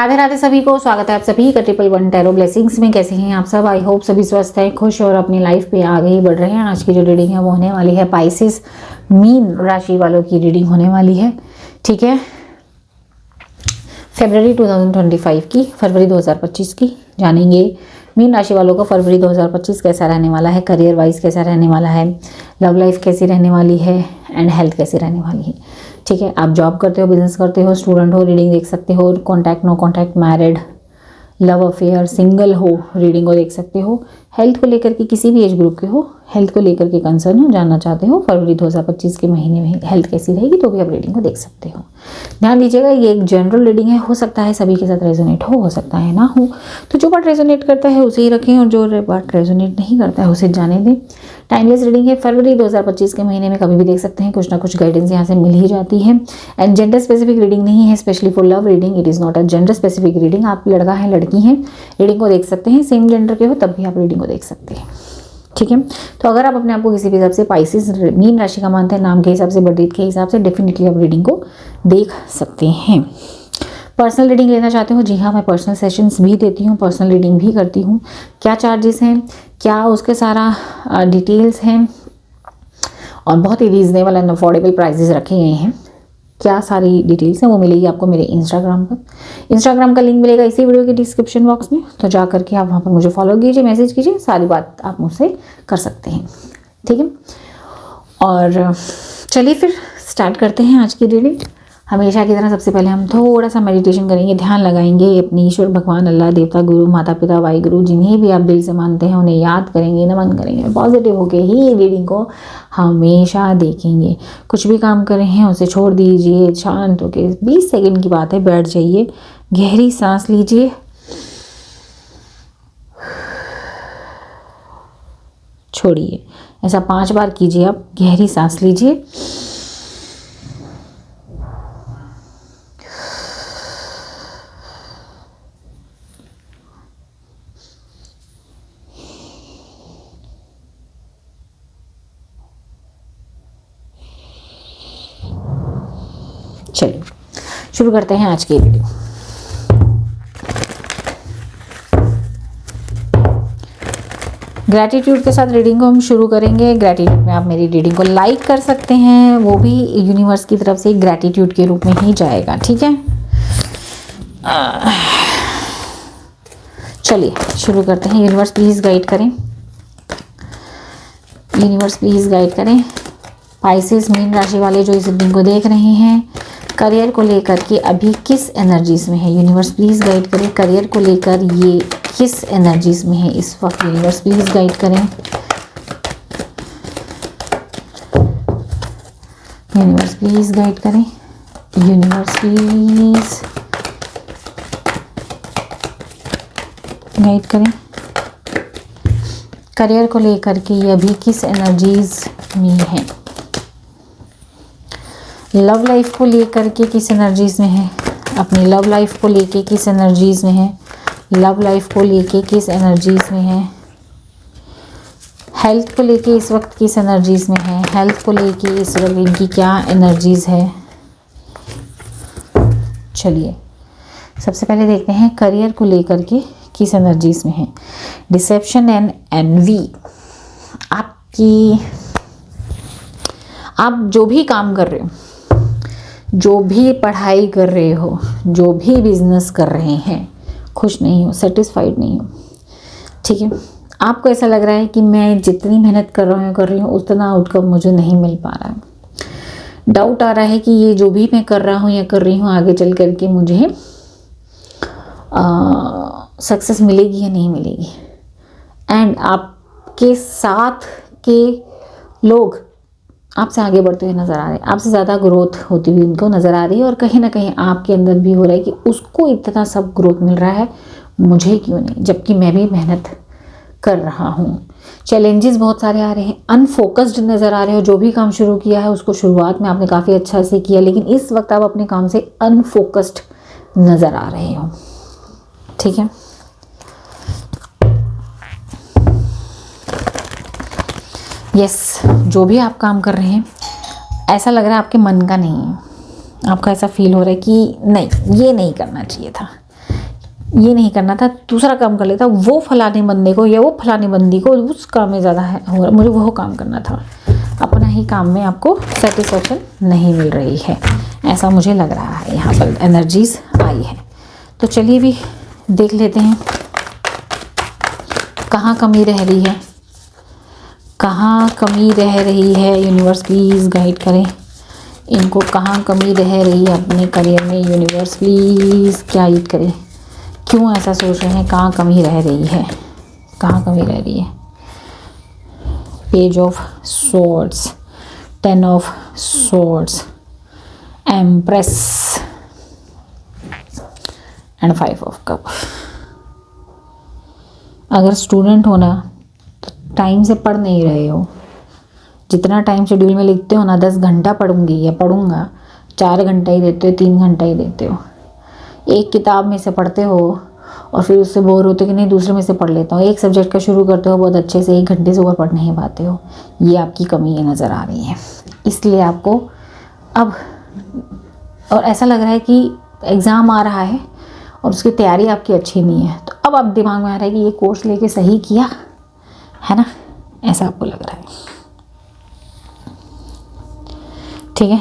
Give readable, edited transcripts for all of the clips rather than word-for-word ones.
राधे राधे सभी को, स्वागत है आप सभी का 111 टैरो ब्लेसिंग्स में। कैसे हैं आप सब? आई होप सभी स्वस्थ हैं, खुश और अपनी लाइफ पे आगे ही बढ़ रहे हैं। आज की जो रीडिंग है वो होने वाली है पाइसेस मीन राशि वालों की रीडिंग होने वाली है। ठीक है, फरवरी 2025 की, फरवरी 2025 की जानेंगे मीन राशि वालों का फरवरी 2025 कैसा रहने वाला है, करियर वाइज कैसा रहने वाला है, लव लाइफ कैसी रहने वाली है एंड हेल्थ कैसी रहने वाली है। ठीक है, आप जॉब करते हो, बिजनेस करते हो, स्टूडेंट हो, रीडिंग देख सकते हो। Contact, no contact, married, love affair, single हो, रीडिंग को देख सकते हो। हेल्थ को लेकर के किसी भी एज ग्रुप के हो, हेल्थ को लेकर के कंसर्न हो, जानना चाहते हो फरवरी 2025 के महीने में हेल्थ कैसी रहेगी, तो भी आप रीडिंग को देख सकते हो। ध्यान दीजिएगा, ये एक जनरल रीडिंग है, हो सकता है सभी के साथ रेजोनेट हो सकता है ना हो। तो जो पार्ट रेजोनेट करता है उसे ही रखें और जो पार्ट रेजोनेट नहीं करता है उसे जाने दें। टाइमलेस रीडिंग है, फरवरी 2025 के महीने में कभी भी देख सकते हैं, कुछ ना कुछ गाइडेंस यहाँ से मिल ही जाती है। एंड जेंडर स्पेसिफिक रीडिंग नहीं है, specially for love reading it is not a gender specific reading. आप लड़का है, लड़की हैं, रीडिंग को देख सकते हैं। सेम जेंडर के हो तब भी आप रीडिंग को देख सकते हैं। ठीक है, तो अगर आप अपने आप को किसी भी हिसाब से पाइसेस मीन राशि का मानते हैं, नाम के हिसाब से, बर्थ डेट के हिसाब से, डेफिनेटली आप रीडिंग को देख सकते हैं। पर्सनल रीडिंग लेना चाहते हो? जी हाँ, मैं पर्सनल सेशंस भी देती हूँ, पर्सनल रीडिंग भी करती हूँ। क्या चार्जेस हैं, क्या उसके सारा डिटेल्स हैं, और बहुत ही रीजनेबल एंड अफोर्डेबल प्राइजेस रखे गए हैं। क्या सारी डिटेल्स हैं वो मिलेगी आपको मेरे इंस्टाग्राम पर। इंस्टाग्राम का लिंक मिलेगा इसी वीडियो के डिस्क्रिप्शन बॉक्स में, तो जा करके आप वहाँ पर मुझे फॉलो कीजिए, मैसेज कीजिए, सारी बात आप मुझसे कर सकते हैं। ठीक है, और चलिए फिर स्टार्ट करते हैं आज की रीडिंग। हमेशा की तरह सबसे पहले हम थोड़ा सा मेडिटेशन करेंगे, ध्यान लगाएंगे अपने ईश्वर भगवान, अल्लाह, देवता, गुरु, माता पिता, वाई गुरु, जिन्हें भी आप दिल से मानते हैं उन्हें याद करेंगे, नमन करेंगे। पॉजिटिव होकर ही रीडिंग को हमेशा देखेंगे। कुछ भी काम कर रहे हैं उसे छोड़ दीजिए, शांत होकर 20 सेकेंड की बात है, बैठ जाइए, गहरी सांस लीजिए, छोड़िए। ऐसा 5 बार कीजिए। आप गहरी सांस लीजिए, चलिए शुरू करते हैं आज की वीडियो। ग्रैटिट्यूड के साथ रीडिंग को हम शुरू करेंगे। ग्रैटिट्यूड में आप मेरी रीडिंग को लाइक कर सकते हैं, वो भी यूनिवर्स की तरफ से ग्रैटिट्यूड के रूप में ही जाएगा। ठीक है, चलिए शुरू करते हैं। यूनिवर्स प्लीज़ गाइड करें, यूनिवर्स प्लीज़ गाइड करें। पाइसेस मीन राशि वाले जो इस रीडिंग को देख रहे हैं, करियर को लेकर के अभी किस एनर्जीज में है, यूनिवर्स प्लीज़ गाइड करें। करियर को लेकर ये किस एनर्जीज में है इस वक्त, यूनिवर्स प्लीज़ गाइड करें। यूनिवर्स प्लीज़ गाइड करें, यूनिवर्स प्लीज़ गाइड करें। करियर को लेकर के ये अभी किस एनर्जीज में है, लव लाइफ को लेकर के किस एनर्जीज में है, अपनी लव लाइफ को लेके किस एनर्जीज में है, लव लाइफ को लेके किस एनर्जीज में है, हेल्थ को लेके इस वक्त किस एनर्जीज में है, हेल्थ को लेके इस वक्त इनकी क्या एनर्जीज है। चलिए सबसे पहले देखते हैं करियर को लेकर के किस एनर्जीज में है। Deception and envy. आप जो भी काम कर रहे हो, जो भी पढ़ाई कर रहे हो, जो भी बिजनेस कर रहे हैं, खुश नहीं हो, सेटिस्फाइड नहीं हो। ठीक है, आपको ऐसा लग रहा है कि मैं जितनी मेहनत कर रही हूँ उतना आउटकम मुझे नहीं मिल पा रहा है। डाउट आ रहा है कि ये जो भी मैं कर रहा हूँ या कर रही हूँ आगे चल करके मुझे सक्सेस मिलेगी या नहीं मिलेगी। एंड आपके साथ के लोग आपसे आगे बढ़ते हुए नज़र आ रहे हैं, आपसे ज़्यादा ग्रोथ होती हुई उनको नज़र आ रही है, और कहीं ना कहीं आपके अंदर भी हो रहा है कि उसको इतना सब ग्रोथ मिल रहा है, मुझे क्यों नहीं, जबकि मैं भी मेहनत कर रहा हूँ। चैलेंजेस बहुत सारे आ रहे हैं, अनफोकस्ड नज़र आ रहे हो। जो भी काम शुरू किया है उसको शुरुआत में आपने काफ़ी अच्छा से किया, लेकिन इस वक्त आप अपने काम से अनफोकस्ड नज़र आ रहे हो। ठीक है, यस, जो भी आप काम कर रहे हैं ऐसा लग रहा है आपके मन का नहीं है, आपका ऐसा फील हो रहा है कि नहीं, ये नहीं करना चाहिए था, ये नहीं करना था, दूसरा काम कर लेता, वो फलाने बंदे को या वो फलाने बंदी को उस काम में ज़्यादा है हो रहा, मुझे वो काम करना था। अपना ही काम में आपको सेटिस्फेक्शन नहीं मिल रही है, ऐसा मुझे लग रहा है, यहाँ पर एनर्जीज आई है। तो चलिए भी देख लेते हैं कहाँ कमी रह रही है, कहाँ कमी रह रही है। यूनिवर्स प्लीज़ गाइड करें इनको, कहाँ कमी रह रही है अपने करियर में। यूनिवर्स प्लीज़ गाइड करें, क्यों ऐसा सोच रहे हैं, कहाँ कमी रह रही है, कहाँ कमी रह रही है। Page of swords, 10 of swords, empress and 5 of cup. अगर स्टूडेंट हो ना तो टाइम से पढ़ नहीं रहे हो, जितना टाइम शेड्यूल में लिखते हो ना 10 घंटा पढ़ूंगी या पढ़ूंगा, 4 घंटा ही देते हो, 3 घंटा ही देते हो। एक किताब में से पढ़ते हो और फिर उससे बोर होते हो कि नहीं दूसरे में से पढ़ लेता हूँ। एक सब्जेक्ट का शुरू करते हो बहुत अच्छे से, 1 घंटे से ऊपर पढ़ नहीं पाते हो। ये आपकी कमी ये नज़र आ रही है। इसलिए आपको अब, और ऐसा लग रहा है कि एग्ज़ाम आ रहा है और उसकी तैयारी आपकी अच्छी नहीं है, तो अब आप दिमाग में आ रहा है कि ये कोर्स लेके सही किया है ना, ऐसा आपको लग रहा है। ठीक है,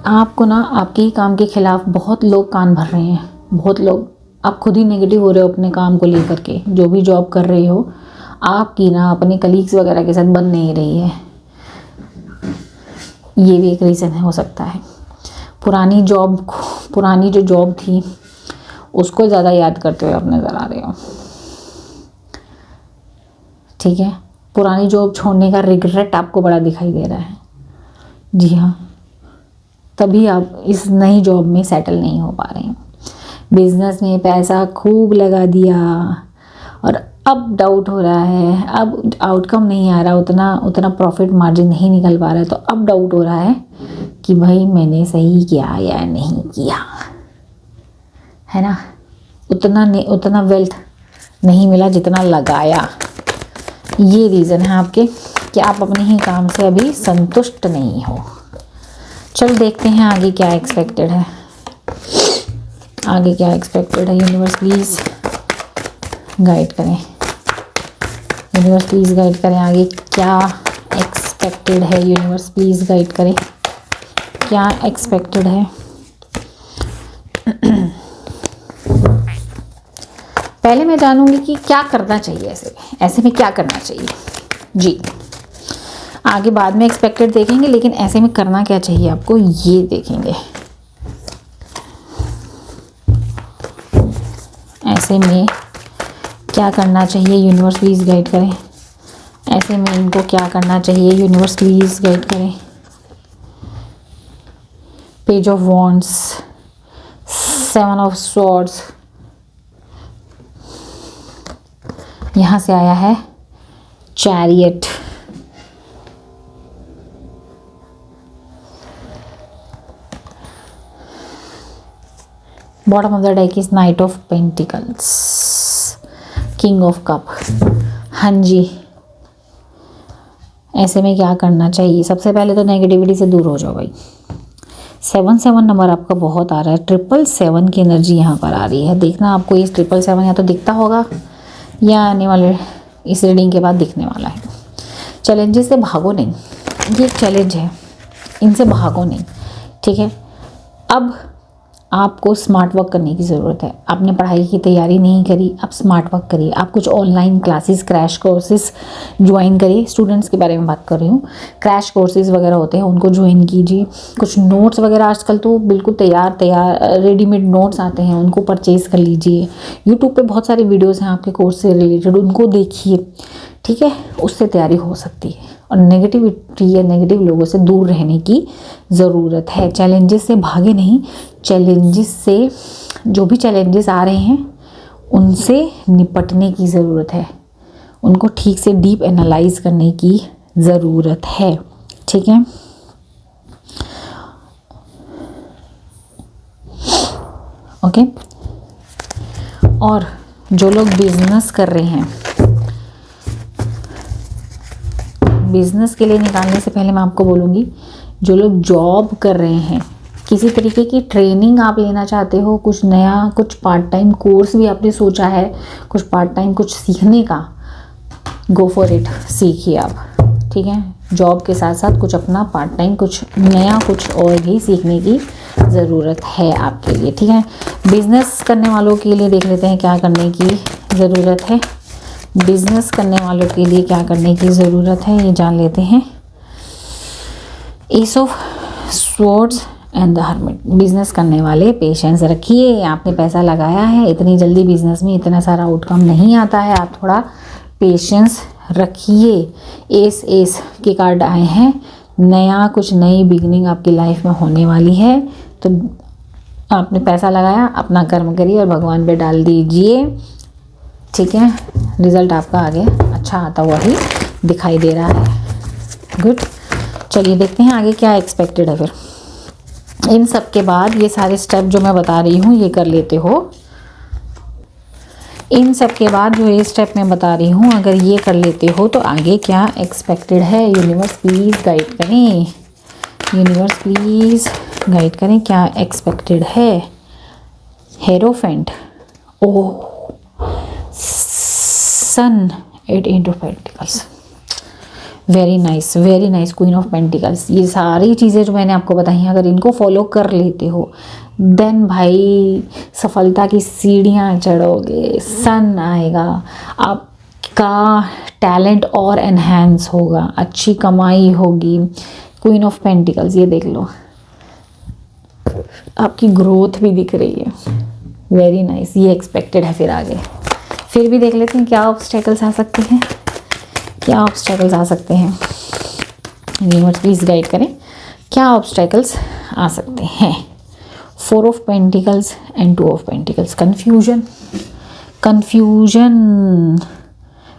आपको ना आपके ही काम के खिलाफ बहुत लोग कान भर रहे हैं, बहुत लोग, आप खुद ही नेगेटिव हो रहे हो अपने काम को लेकर के। जो भी जॉब कर रहे हो आपकी ना अपने कलीग्स वगैरह के साथ बन नहीं रही है, ये भी एक रीज़न हो सकता है। पुरानी जो जॉब थी उसको ज़्यादा याद करते हुए आप नज़र आ रहे हो। ठीक है, पुरानी जॉब छोड़ने का रिग्रेट आपको बड़ा दिखाई दे रहा है। जी हाँ, तभी आप इस नई जॉब में सेटल नहीं हो पा रहे हैं। बिजनेस में पैसा खूब लगा दिया और अब डाउट हो रहा है, अब आउटकम नहीं आ रहा, उतना प्रॉफिट मार्जिन नहीं निकल पा रहा है, तो अब डाउट हो रहा है कि भाई मैंने सही किया या नहीं किया, है ना। उतना वेल्थ नहीं मिला जितना लगाया। ये रीज़न है आपके कि आप अपने ही काम से अभी संतुष्ट नहीं हो। चल देखते हैं आगे क्या एक्सपेक्टेड है, आगे क्या एक्सपेक्टेड है। यूनिवर्स प्लीज़ गाइड करें, यूनिवर्स प्लीज़ गाइड करें, आगे क्या एक्सपेक्टेड है। यूनिवर्स प्लीज़ गाइड करें क्या एक्सपेक्टेड है। पहले मैं जानूंगी कि क्या करना चाहिए, ऐसे में क्या करना चाहिए जी। आगे बाद में एक्सपेक्टेड देखेंगे, लेकिन ऐसे में करना क्या चाहिए आपको ये देखेंगे। ऐसे में क्या करना चाहिए, यूनिवर्स प्लीज़ गाइड करें। ऐसे में इनको क्या करना चाहिए, यूनिवर्स प्लीज़ गाइड करें। Page of wands, 7 of swords, यहाँ से आया है chariot, bottom of the deck is night of pentacles, king of cup. हाँ जी, ऐसे में क्या करना चाहिए। सबसे पहले तो नेगेटिविटी से दूर हो जाओ भाई। 7 नंबर आपका बहुत आ रहा है, 777 की एनर्जी यहाँ पर आ रही है। देखना आपको ये 777 या तो दिखता होगा या आने वाले इस रीडिंग के बाद दिखने वाला है। चैलेंजेस से भागो नहीं, ये एक चैलेंज है, इनसे भागो नहीं। ठीक है, अब आपको स्मार्ट वर्क करने की ज़रूरत है। आपने पढ़ाई की तैयारी नहीं करी, आप स्मार्ट वर्क करिए। आप कुछ online classes, crash courses join करिए। स्टूडेंट्स के बारे में बात कर रही हूँ, क्रैश कोर्सेज वगैरह होते हैं उनको ज्वाइन कीजिए। कुछ नोट्स वगैरह आजकल तो बिल्कुल तैयार रेडीमेड नोट्स आते हैं, उनको परचेज़ कर लीजिए। यूट्यूब पे बहुत सारे वीडियोज़ हैं आपके कोर्स से रिलेटेड, उनको देखिए। ठीक है, उससे तैयारी हो सकती है। और नेगेटिविटी या नेगेटिव लोगों से दूर रहने की ज़रूरत है। चैलेंजेस से भागे नहीं, चैलेंजेस से, जो भी चैलेंजेस आ रहे हैं उनसे निपटने की ज़रूरत है, उनको ठीक से डीप एनालाइज करने की ज़रूरत है। ठीक है, ओके। और जो लोग बिजनेस कर रहे हैं, बिजनेस के लिए निकालने से पहले मैं आपको बोलूँगी, जो लोग जॉब कर रहे हैं किसी तरीके की ट्रेनिंग आप लेना चाहते हो, कुछ नया, कुछ पार्ट टाइम कोर्स भी आपने सोचा है, कुछ पार्ट टाइम कुछ सीखने का, गो फॉर इट, सीखिए आप। ठीक है, जॉब के साथ साथ कुछ अपना पार्ट टाइम कुछ नया कुछ और भी सीखने की ज़रूरत है आपके लिए। ठीक है, बिजनेस करने वालों के लिए देख लेते हैं क्या करने की ज़रूरत है। बिजनेस करने वालों के लिए क्या करने की ज़रूरत है ये जान लेते हैं। S of swords and the hermit. Business करने वाले पेशेंस रखिए, आपने पैसा लगाया है, इतनी जल्दी बिजनेस में इतना सारा आउटकम नहीं आता है, आप थोड़ा पेशेंस रखिए। एस के कार्ड आए हैं, नया कुछ नई बिगनिंग आपकी लाइफ में होने वाली है, तो आपने पैसा लगाया, अपना कर्म करिए और भगवान पे डाल दीजिए। ठीक है, रिजल्ट आपका आगे अच्छा आता हुआ ही दिखाई दे रहा है। गुड, चलिए देखते हैं आगे क्या एक्सपेक्टेड है। फिर इन सब के बाद ये सारे स्टेप जो मैं बता रही हूँ ये कर लेते हो। इन सब के बाद जो ये स्टेप मैं बता रही हूँ अगर ये कर लेते हो तो आगे क्या एक्सपेक्टेड है। यूनिवर्स प्लीज़ गाइड करें, यूनिवर्स प्लीज़ गाइड करें क्या एक्सपेक्टेड है। Hierophant, oh sun, 8 into pentacles, very nice, very nice. Queen of pentacles, ये सारी चीज़ें जो मैंने आपको बताई हैं अगर इनको फॉलो कर लेते हो देन भाई सफलता की सीढ़ियाँ चढ़ोगे, सन आएगा, आपका टैलेंट और एनहेंस होगा, अच्छी कमाई होगी। क्वीन ऑफ पेंटिकल्स, ये देख लो आपकी ग्रोथ भी दिख रही है, वेरी नाइस, ये एक्सपेक्टेड है। फिर आगे फिर भी देख लेते हैं क्या ऑब्स्टेकल्स आ सकते हैं, क्या ऑब्स्टेकल्स आ सकते हैं। यूनिवर्स प्लीज़ गाइड करें क्या ऑब्स्टेकल्स आ सकते हैं। 4 of pentacles and 2 of pentacles, confusion, confusion,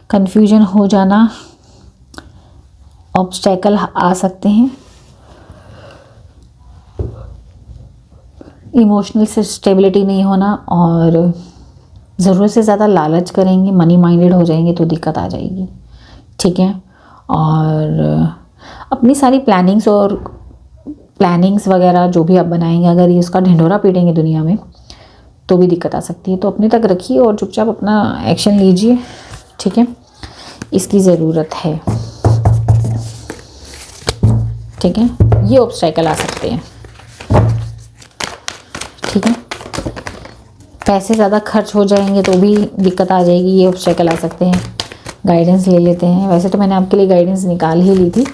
confusion हो जाना, ऑब्स्टेकल आ सकते हैं। इमोशनल से स्टेबिलिटी नहीं होना और ज़रूरत से ज़्यादा लालच करेंगे, मनी माइंडेड हो जाएंगे तो दिक्कत आ जाएगी। ठीक है, और अपनी सारी प्लानिंग्स वगैरह जो भी आप बनाएंगे अगर ये उसका ढिंढोरा पीटेंगे दुनिया में तो भी दिक्कत आ सकती है, तो अपने तक रखिए और चुपचाप अपना एक्शन लीजिए। ठीक है, इसकी ज़रूरत है। ठीक है, ये ऑब्स्टेकल आ सकते हैं। ठीक है, पैसे ज़्यादा खर्च हो जाएंगे तो भी दिक्कत आ जाएगी, ये ऑब्स्टेकल आ सकते हैं। गाइडेंस ले लेते हैं, वैसे तो मैंने आपके लिए गाइडेंस निकाल ही ली थी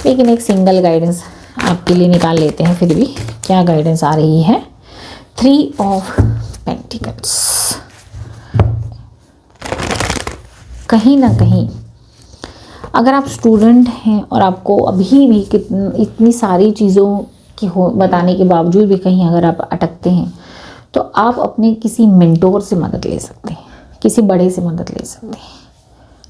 लेकिन एक सिंगल गाइडेंस आपके लिए निकाल लेते हैं फिर भी क्या गाइडेंस आ रही है। 3 ऑफ पेंटिकल्स, कहीं ना कहीं अगर आप स्टूडेंट हैं और आपको अभी भी इतनी सारी चीज़ों की बताने के बावजूद भी कहीं अगर आप अटकते हैं तो आप अपने किसी मेंटोर से मदद ले सकते हैं, किसी बड़े से मदद ले सकते हैं।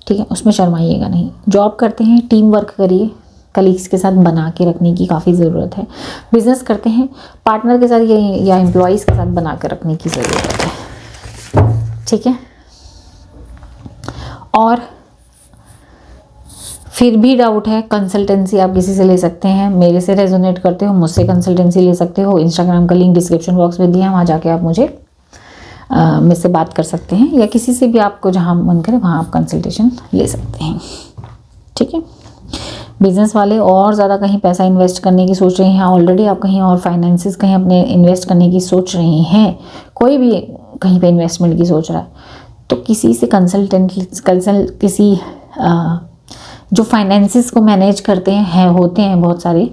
ठीक है, उसमें शर्माइएगा नहीं। जॉब करते हैं टीम वर्क करिए, कलीग्स के साथ बना के रखने की काफ़ी ज़रूरत है। बिजनेस करते हैं पार्टनर के साथ या एम्प्लॉयज़ के साथ बना कर रखने की ज़रूरत है। ठीक है, और फिर भी डाउट है कंसल्टेंसी आप किसी से ले सकते हैं, मेरे से रेजोनेट करते हो मुझसे कंसल्टेंसी ले सकते हो। इंस्टाग्राम का लिंक डिस्क्रिप्शन बॉक्स में दिया है, वहाँ जाके आप मुझे मुझसे बात कर सकते हैं या किसी से भी आपको जहाँ मन करे वहाँ आप कंसल्टेशन ले सकते हैं। ठीक है, बिजनेस वाले और ज़्यादा कहीं पैसा इन्वेस्ट करने की सोच रहे हैं, ऑलरेडी आप कहीं और फाइनेंसेस कहीं अपने इन्वेस्ट करने की सोच रहे हैं, कोई भी कहीं पे इन्वेस्टमेंट की सोच रहा है तो किसी से किसी जो फाइनेंसेस को मैनेज करते हैं होते हैं बहुत सारे,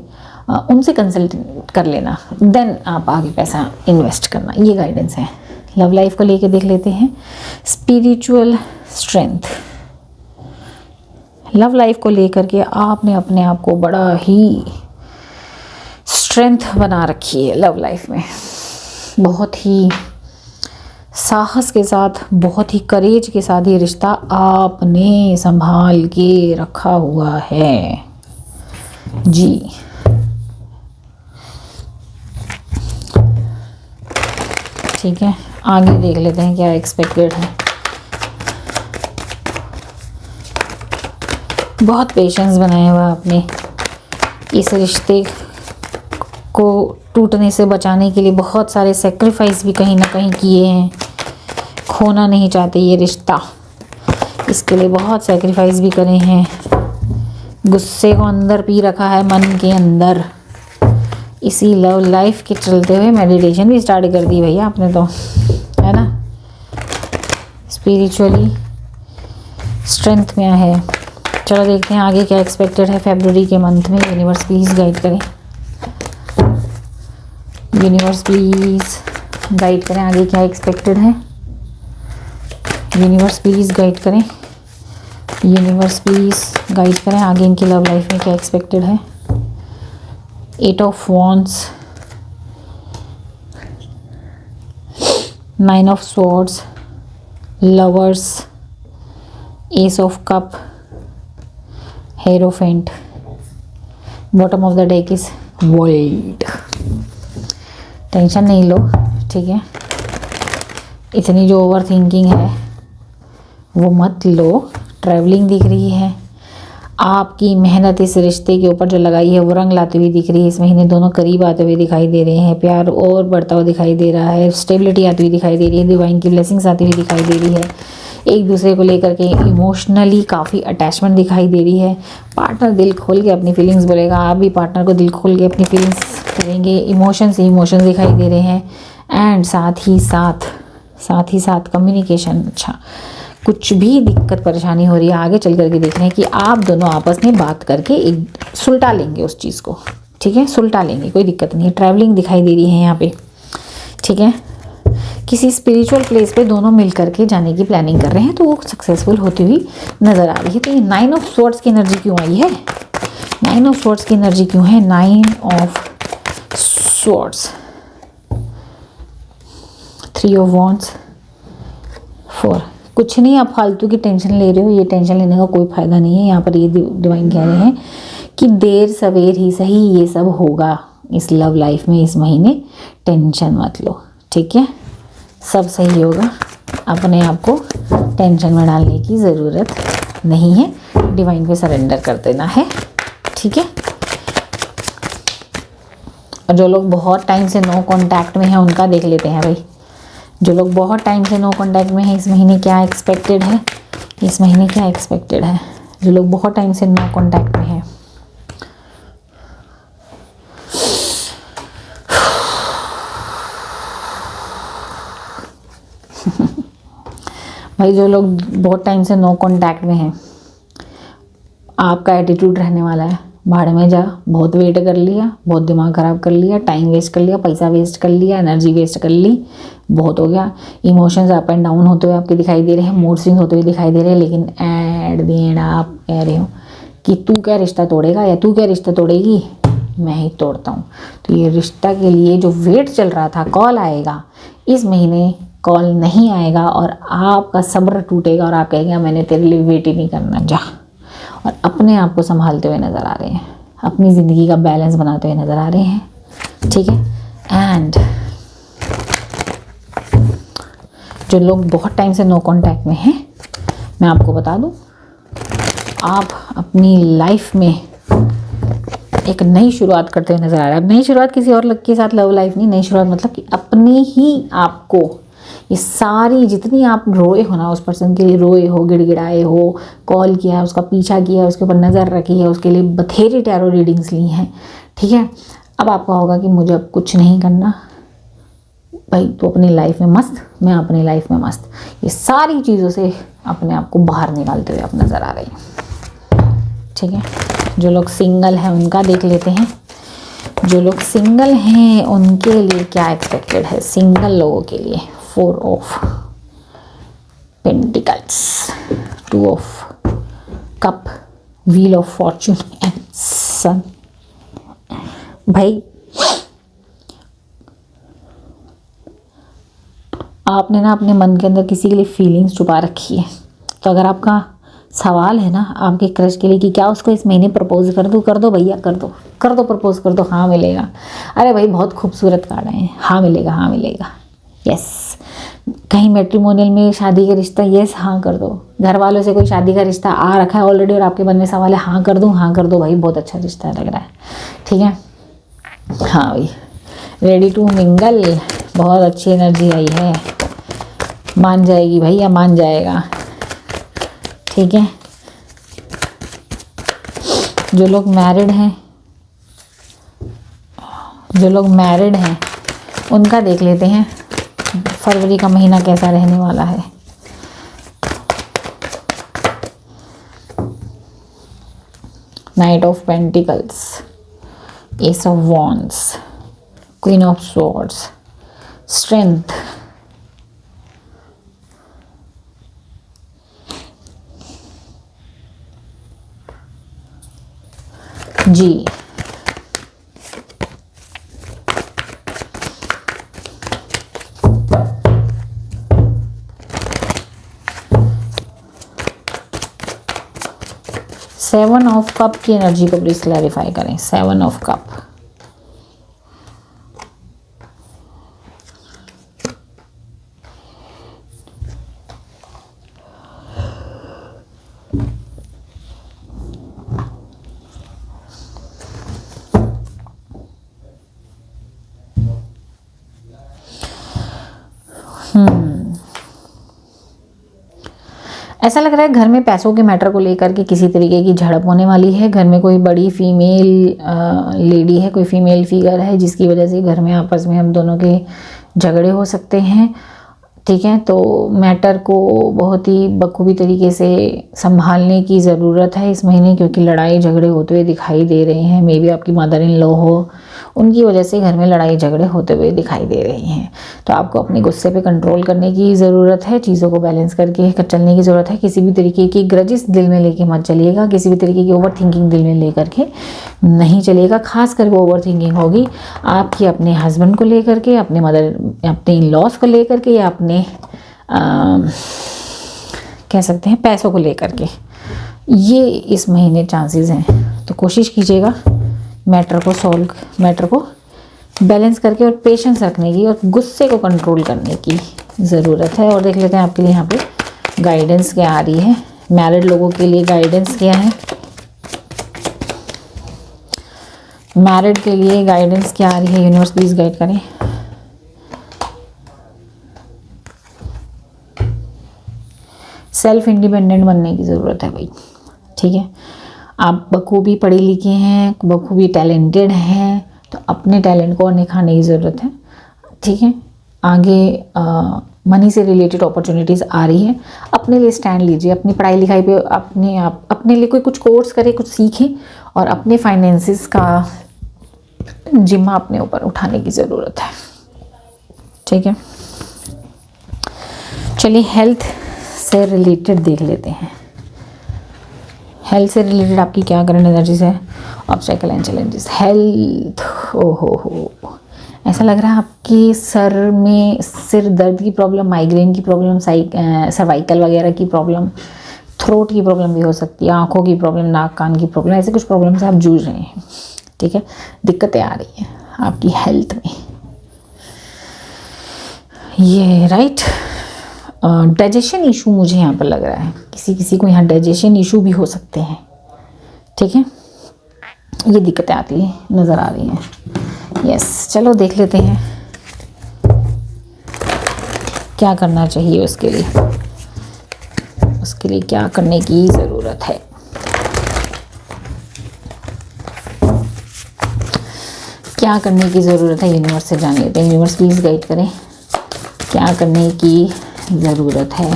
उनसे कंसल्ट कर लेना, देन आप आगे पैसा इन्वेस्ट करना, ये गाइडेंस है। लव लाइफ को लेके देख लेते हैं। स्पिरिचुअल स्ट्रेंथ, लव लाइफ को लेकर के आपने अपने आप को बड़ा ही स्ट्रेंथ बना रखी है। लव लाइफ में बहुत ही साहस के साथ, बहुत ही करेज के साथ ये रिश्ता आपने संभाल के रखा हुआ है जी। ठीक है, आगे देख लेते हैं क्या एक्सपेक्टेड है। बहुत पेशेंस बनाया हुआ आपने इस रिश्ते को टूटने से बचाने के लिए बहुत सारे सेक्रीफाइस भी कहीं ना कहीं किए हैं। खोना नहीं चाहते ये रिश्ता, इसके लिए बहुत सेक्रीफाइस भी करे हैं। गुस्से को अंदर पी रखा है मन के अंदर। इसी लव लाइफ के चलते हुए मेडिटेशन भी स्टार्ट कर दी भैया आपने तो, है ना। स्पिरिचुअली स्ट्रेंथ में है। चलो देखते हैं आगे क्या एक्सपेक्टेड है फरवरी के मंथ में। यूनिवर्स प्लीज़ गाइड करें, यूनिवर्स प्लीज़ गाइड करें आगे क्या एक्सपेक्टेड है। यूनिवर्स प्लीज़ गाइड करें, यूनिवर्स प्लीज़ गाइड करें आगे इनकी लव लाइफ में क्या एक्सपेक्टेड है। 8 of wands, 9 of swords, lovers, S of cup, hierophant, bottom of the deck is world. Tension नहीं लो, ठीक है। इतनी जो ओवर थिंकिंग है वो मत लो। ट्रैवलिंग दिख रही है, आपकी मेहनत इस रिश्ते के ऊपर जो लगाई है वो रंग लाती हुई दिख रही है। इस महीने दोनों करीब आते हुए दिखाई दे रहे हैं, प्यार और बढ़ता हुआ दिखाई दे रहा है, स्टेबिलिटी आती हुई दिखाई दे रही है, डिवाइन की ब्लेसिंग्स आती हुई दिखाई दे रही है। एक दूसरे को लेकर के इमोशनली काफ़ी अटैचमेंट दिखाई दे रही है। पार्टनर दिल खोल के अपनी फीलिंग्स बोलेगा, आप भी पार्टनर को दिल खोल के अपनी फीलिंग्स करेंगे। इमोशंस दिखाई दे रहे हैं। एंड साथ ही साथ कम्युनिकेशन। अच्छा, कुछ भी दिक्कत परेशानी हो रही है आगे चल करके देख रहे हैं कि आप दोनों आपस में बात करके एक सुलटा लेंगे उस चीज़ को, ठीक है। सुलटा लेंगे, कोई दिक्कत नहीं है। ट्रैवलिंग दिखाई दे रही है यहाँ पे, ठीक है। किसी स्पिरिचुअल प्लेस पे दोनों मिल करके जाने की प्लानिंग कर रहे हैं तो वो सक्सेसफुल होती हुई नज़र आ रही है। तो ये 9 ऑफ स्वॉर्ड्स की एनर्जी क्यों आई है? 9 ऑफ स्वॉर्ड्स की एनर्जी क्यों है? 9 ऑफ स्वॉर्ड्स, 3 ऑफ वॉन्ड्स, 4। कुछ नहीं, आप फालतू की टेंशन ले रहे हो, ये टेंशन लेने का कोई फ़ायदा नहीं है। यहाँ पर ये डिवाइन कह रहे हैं कि देर सवेर ही सही ये सब होगा इस लव लाइफ में इस महीने। टेंशन मत लो, ठीक है, सब सही होगा। अपने आप को टेंशन में डालने की ज़रूरत नहीं है, डिवाइन पे सरेंडर कर देना है, ठीक है। और जो लोग बहुत टाइम से नो कांटेक्ट में हैं उनका देख लेते हैं भाई। जो लोग बहुत टाइम से नो कांटेक्ट में हैं इस महीने क्या एक्सपेक्टेड है, इस महीने क्या एक्सपेक्टेड है। जो लोग बहुत टाइम से नो कांटेक्ट में हैं, भाई जो लोग बहुत टाइम से नो कांटेक्ट में हैं, आपका एटीट्यूड रहने वाला है भाड़ में जा। बहुत वेट कर लिया, बहुत दिमाग ख़राब कर लिया, टाइम वेस्ट कर लिया, पैसा वेस्ट कर लिया, एनर्जी वेस्ट कर ली, बहुत हो गया। इमोशंस अप एंड डाउन होते हुए आपके दिखाई दे रहे हैं, मूड स्विंग होते हुए दिखाई दे रहे हैं। लेकिन एट द एंड आप कह रहे हो कि तू क्या रिश्ता तोड़ेगा या तू क्या रिश्ता तोड़ेगी, मैं ही तोड़ता हूँ। तो ये रिश्ता के लिए जो वेट चल रहा था, कॉल आएगा, इस महीने कॉल नहीं आएगा और आपका सब्र टूटेगा और आप कहेंगे मैंने तेरे लिए वेट ही नहीं करना, जा। और अपने आप को संभालते हुए नज़र आ रहे हैं, अपनी ज़िंदगी का बैलेंस बनाते हुए नज़र आ रहे हैं, ठीक है। एंड जो लोग बहुत टाइम से नो कांटेक्ट में हैं, मैं आपको बता दूं, आप अपनी लाइफ में एक नई शुरुआत करते हुए नज़र आ रहे हैं। अब नई शुरुआत किसी और के साथ लव लाइफ नहीं, नई शुरुआत मतलब कि अपने ही आपको, ये सारी जितनी आप रोए हो ना, उस पर्सन के लिए रोए हो, गिड़गिड़ाए हो, कॉल किया है, उसका पीछा किया है, उसके ऊपर नज़र रखी है, उसके लिए बथेरी टैरो रीडिंग्स ली हैं, ठीक है। अब आपका होगा कि मुझे अब कुछ नहीं करना भाई, तो अपनी लाइफ में मस्त, मैं अपनी लाइफ में मस्त। ये सारी चीज़ों से अपने आप को बाहर निकालते हुए आप नज़र आ रहे हैं, ठीक है। जो लोग सिंगल हैं उनका देख लेते हैं। जो लोग सिंगल हैं उनके लिए क्या एक्सपेक्टेड है सिंगल लोगों के लिए। 4 of pentacles, 2 of cup, wheel of fortune and sun. भाई आपने ना अपने मन के अंदर किसी के लिए फीलिंग्स छुपा रखी है। तो अगर आपका सवाल है ना आपके क्रश के लिए कि क्या उसको इस महीने प्रपोज कर दूँ, कर दो भैया, कर दो प्रपोज कर दो, हाँ मिलेगा। अरे भाई बहुत खूबसूरत कार्ड है, हाँ मिलेगा, हाँ मिलेगा, यस। कहीं मैट्रिमोनियल में शादी का रिश्ता, यस हाँ कर दो। घर वालों से कोई शादी का रिश्ता आ रखा है ऑलरेडी और आपके मन में सवाल है, हाँ कर दूँ, हाँ कर दो भाई, बहुत अच्छा रिश्ता लग रहा है, ठीक है। हाँ भाई, रेडी टू मिंगल, बहुत अच्छी एनर्जी आई है। मान जाएगी भैया, मान जाएगा, ठीक है। जो लोग मैरिड हैं उनका देख लेते हैं फरवरी का महीना कैसा रहने वाला है। Knight of pentacles, ace of wands, queen of swords, strength, जी, सेवन ऑफ कप की एनर्जी को प्लीज क्लैरिफाई करें। सेवन ऑफ कप, ऐसा लग रहा है घर में पैसों के मैटर को लेकर के किसी तरीके की झड़प होने वाली है। घर में कोई बड़ी फीमेल लेडी है, कोई फीमेल फिगर है जिसकी वजह से घर में आपस में हम दोनों के झगड़े हो सकते हैं, ठीक है। तो मैटर को बहुत ही बखूबी तरीके से संभालने की ज़रूरत है इस महीने, क्योंकि लड़ाई झगड़े होते हुए दिखाई दे रहे हैं। मे बी आपकी मदर इन लॉ हो, उनकी वजह से घर में लड़ाई झगड़े होते हुए दिखाई दे रही हैं। तो आपको अपने गुस्से पे कंट्रोल करने की ज़रूरत है, चीज़ों को बैलेंस करके चलने की ज़रूरत है। किसी भी तरीके की ग्रजिस दिल में लेके मत चलिएगा, किसी भी तरीके की ओवर थिंकिंग दिल में लेकर के नहीं चलिएगा। खास कर वो ओवर थिंकिंग होगी आपकी अपने हस्बैंड को लेकर के, अपने इन लॉस को लेकर के, या अपने कह सकते हैं पैसों को लेकर के। ये इस महीने चांसेस हैं। तो कोशिश कीजिएगा मैटर को बैलेंस करके और पेशेंस रखने की और गुस्से को कंट्रोल करने की ज़रूरत है। और देख लेते हैं आपके लिए यहाँ पे गाइडेंस क्या आ रही है। मैरिड लोगों के लिए गाइडेंस क्या है, मैरिड के लिए गाइडेंस क्या आ रही है, यूनिवर्स प्लीज़ गाइड करें। सेल्फ इंडिपेंडेंट बनने की ज़रूरत है भाई, ठीक है। आप बखूबी पढ़े लिखे हैं, बखूबी टैलेंटेड हैं, तो अपने टैलेंट को और निखारने की ज़रूरत है, ठीक है। आगे मनी से रिलेटेड अपॉर्चुनिटीज़ आ रही है। अपने लिए स्टैंड लीजिए, अपनी पढ़ाई लिखाई पे अपने लिए कुछ कोर्स करें, कुछ सीखें और अपने फाइनेंसिस का जिम्मा अपने ऊपर उठाने की ज़रूरत है, ठीक है। चलिए हेल्थ से रिलेटेड देख लेते हैं। हेल्थ से रिलेटेड आपकी क्या करंट एनर्जीज है, ऑब्स्टेकल एंड चैलेंजेस। हेल्थ, हो ऐसा लग रहा है आपकी सिर दर्द की प्रॉब्लम, माइग्रेन की प्रॉब्लम, सर्वाइकल वगैरह की प्रॉब्लम, थ्रोट की प्रॉब्लम भी हो सकती है, आंखों की प्रॉब्लम, नाक कान की प्रॉब्लम, ऐसे कुछ प्रॉब्लम से आप जूझ रहे हैं, ठीक है। दिक्कतें आ रही हैं आपकी हेल्थ में, ये राइट। डाइजेशन इशू मुझे यहाँ पर लग रहा है, किसी को यहाँ डाइजेशन इशू भी हो सकते हैं, ठीक है। ये दिक्कतें आती है, नज़र आ रही हैं। यस, चलो देख लेते हैं क्या करना चाहिए उसके लिए क्या करने की ज़रूरत है। क्या करने की ज़रूरत है यूनिवर्स से जान लेते हैं। यूनिवर्स प्लीज़ गाइड करें, क्या करने की ज़रूरत है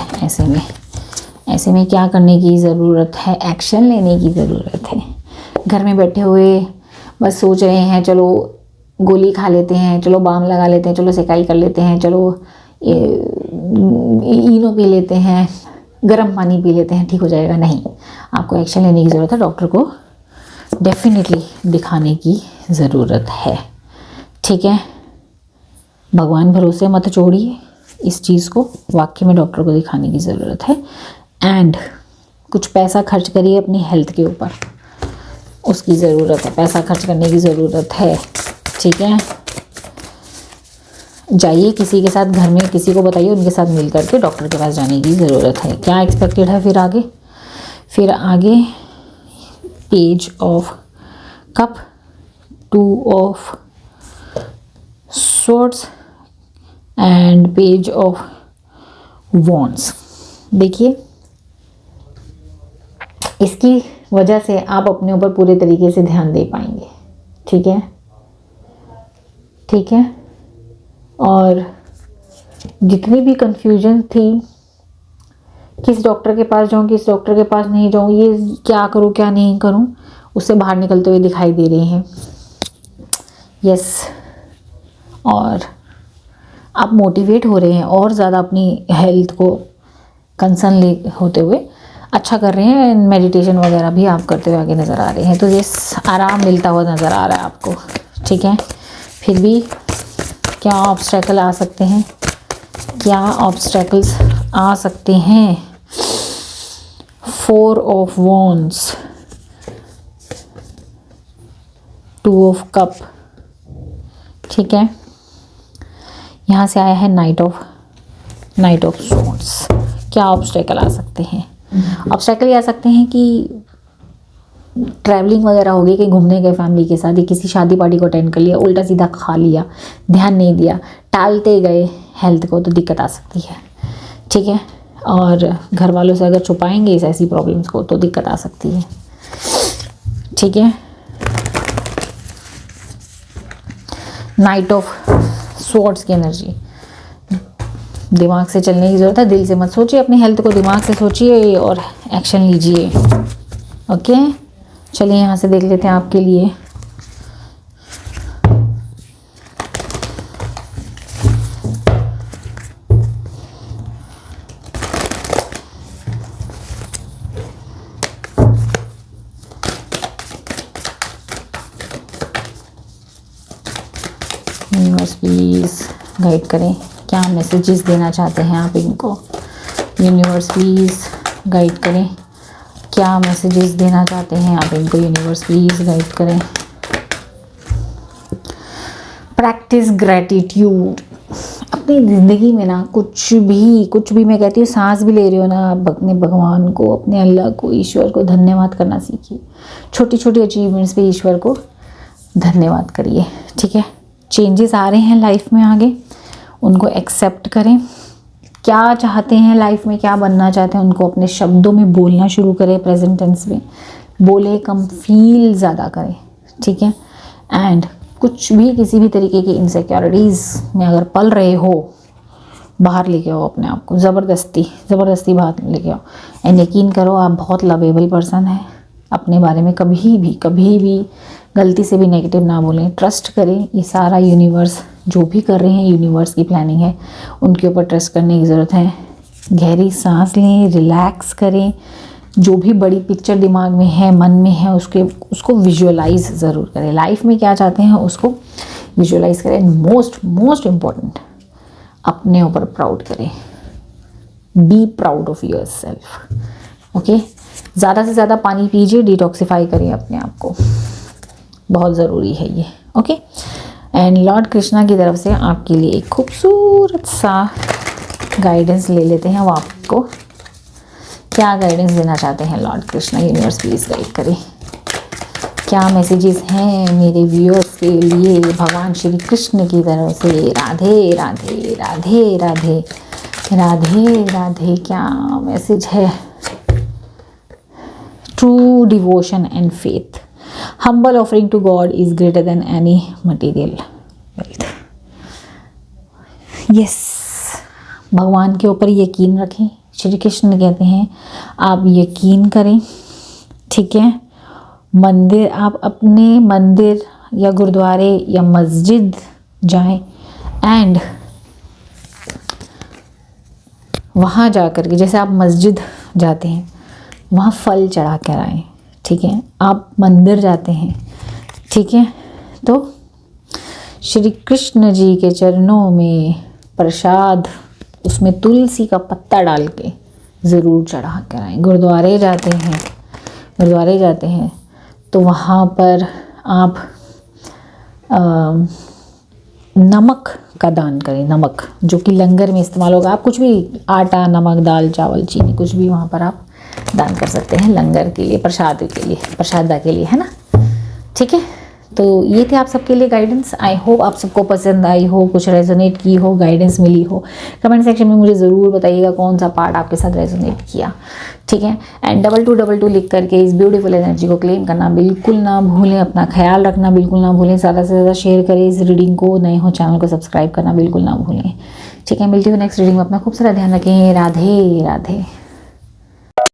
ऐसे में क्या करने की ज़रूरत है, एक्शन लेने की ज़रूरत है। घर में बैठे हुए बस सोच रहे हैं चलो गोली खा लेते हैं, चलो बाम लगा लेते हैं, चलो सेकाई कर लेते हैं, चलो इनो पी लेते हैं, गर्म पानी पी लेते हैं, ठीक हो जाएगा। नहीं, आपको एक्शन लेने की ज़रूरत है। डॉक्टर को डेफिनेटली दिखाने की ज़रूरत है, ठीक है। भगवान भरोसे मत छोड़िए इस चीज़ को, वाकई में डॉक्टर को दिखाने की ज़रूरत है। एंड कुछ पैसा खर्च करिए अपनी हेल्थ के ऊपर, उसकी ज़रूरत है, पैसा खर्च करने की ज़रूरत है, ठीक है। जाइए किसी के साथ, घर में किसी को बताइए, उनके साथ मिल करके डॉक्टर के पास जाने की ज़रूरत है। क्या एक्सपेक्टेड है फिर आगे page of cup, 2 of swords and page of wands. देखिए, इसकी वजह से आप अपने ऊपर पूरे तरीके से ध्यान दे पाएंगे। ठीक है, ठीक है। और जितनी भी कंफ्यूजन थी, किस डॉक्टर के पास जाऊँ, किस डॉक्टर के पास नहीं जाऊँ, ये क्या करूँ क्या नहीं करूँ, उससे बाहर निकलते हुए दिखाई दे रहे हैं। यस, और आप मोटिवेट हो रहे हैं और ज़्यादा अपनी हेल्थ को कंसर्न ले होते हुए अच्छा कर रहे हैं। मेडिटेशन वगैरह भी आप करते हुए आगे नज़र आ रहे हैं। तो ये आराम मिलता हुआ नज़र आ रहा है आपको। ठीक है, फिर भी क्या ऑब्स्टेकल आ सकते हैं, क्या ऑब्स्टेकल्स आ सकते हैं? 4 ऑफ वॉन्ड्स, 2 ऑफ कप। ठीक है, यहाँ से आया है नाइट ऑफ स्वॉर्ड्स। क्या ऑब्स्टेकल आ सकते हैं? ऑब्स्टेकल ये आ सकते हैं कि ट्रैवलिंग वगैरह हो गई, कहीं घूमने गए फैमिली के साथ, या किसी शादी पार्टी को अटेंड कर लिया, उल्टा सीधा खा लिया, ध्यान नहीं दिया, टालते गए हेल्थ को, तो दिक्कत आ सकती है। ठीक है, और घर वालों से अगर छुपाएंगे इस ऐसी प्रॉब्लम्स को तो दिक्कत आ सकती है। ठीक है, नाइट ऑफ स्वॉर्ड्स की एनर्जी, दिमाग से चलने की ज़रूरत है, दिल से मत सोचिए, अपनी हेल्थ को दिमाग से सोचिए और एक्शन लीजिए। ओके, चलिए यहाँ से देख लेते हैं आपके लिए। यूनिवर्स प्लीज़ गाइड करें, क्या मैसेजेस देना चाहते हैं आप इनको। यूनिवर्स प्लीज़ गाइड करें, क्या मैसेजेस देना चाहते हैं आप इनको। यूनिवर्स प्लीज़ गाइड करें। Practice gratitude. अपनी ज़िंदगी में ना कुछ भी मैं कहती हूँ, सांस भी ले रहे हो ना, आप अपने भगवान को, अपने अल्लाह को, ईश्वर को धन्यवाद करना सीखिए। छोटी छोटी अचीवमेंट्स पे ईश्वर को धन्यवाद करिए। ठीक है, चेंजेस आ रहे हैं लाइफ में आगे, उनको एक्सेप्ट करें। क्या चाहते हैं लाइफ में, क्या बनना चाहते हैं, उनको अपने शब्दों में बोलना शुरू करें। प्रेजेंट टेंस में बोले कम, फील ज़्यादा करें। ठीक है, एंड कुछ भी किसी भी तरीके की इनसिक्योरिटीज़ में अगर पल रहे हो, बाहर लेके आओ अपने आप को, ज़बरदस्ती बाहर लेके आओ। एंड यकीन करो, आप बहुत लवेबल पर्सन है। अपने बारे में कभी भी गलती से भी नेगेटिव ना बोलें। ट्रस्ट करें, ये सारा यूनिवर्स जो भी कर रहे हैं, यूनिवर्स की प्लानिंग है, उनके ऊपर ट्रस्ट करने की ज़रूरत है। गहरी सांस लें, रिलैक्स करें। जो भी बड़ी पिक्चर दिमाग में है, मन में है, उसको विजुअलाइज ज़रूर करें। लाइफ में क्या चाहते हैं उसको विजुअलाइज करें। मोस्ट इम्पॉर्टेंट, अपने ऊपर प्राउड करें। Be proud of your self. Okay, ज़्यादा से ज़्यादा पानी पीजिए, डिटॉक्सिफाई करिए अपने आप को, बहुत ज़रूरी है ये। ओके, एंड लॉर्ड कृष्णा की तरफ से आपके लिए एक खूबसूरत सा गाइडेंस ले लेते हैं। वो आपको क्या गाइडेंस देना चाहते हैं Lord Krishna? Universe please guide करें। क्या मैसेजेस हैं मेरे व्यूअर्स के लिए भगवान श्री कृष्ण की तरफ से? राधे राधे राधे राधे राधे राधे। क्या मैसेज है? True devotion and faith, humble offering to God is greater than any material wealth. Yes, भगवान के ऊपर यकीन रखें। श्री कृष्ण कहते हैं आप यकीन करें। ठीक है, मंदिर, आप अपने मंदिर या गुरुद्वारे या मस्जिद जाएं एंड वहाँ जाकर के, जैसे आप मस्जिद जाते हैं वहाँ फल चढ़ा कर आएँ। ठीक है, आप मंदिर जाते हैं, ठीक है, तो श्री कृष्ण जी के चरणों में प्रसाद, उसमें तुलसी का पत्ता डाल के ज़रूर चढ़ा कर आएँ। गुरुद्वारे जाते हैं तो वहाँ पर आप नमक का दान करें। नमक जो कि लंगर में इस्तेमाल होगा। आप कुछ भी, आटा, नमक, दाल, चावल, चीनी, कुछ भी वहाँ पर आप दान कर सकते हैं लंगर के लिए, प्रसादा के लिए, है ना। ठीक है, तो ये थे आप सबके लिए गाइडेंस। आई होप आप सबको पसंद आई हो, कुछ रेजोनेट की हो, गाइडेंस मिली हो। कमेंट सेक्शन में मुझे ज़रूर बताइएगा कौन सा पार्ट आपके साथ रेजोनेट किया, ठीक है। एंड 2222 लिख करके इस ब्यूटीफुल एनर्जी को क्लेम करना बिल्कुल ना भूलें, अपना ख्याल रखना बिल्कुल ना भूलें, ज़्यादा से ज़्यादा शेयर करें इस रीडिंग को, नए हो चैनल को सब्सक्राइब करना बिल्कुल ना भूलें, ठीक है। मिलती हूँ नेक्स्ट रीडिंग में, अपना खूब सारा ध्यान रखें। राधे राधे।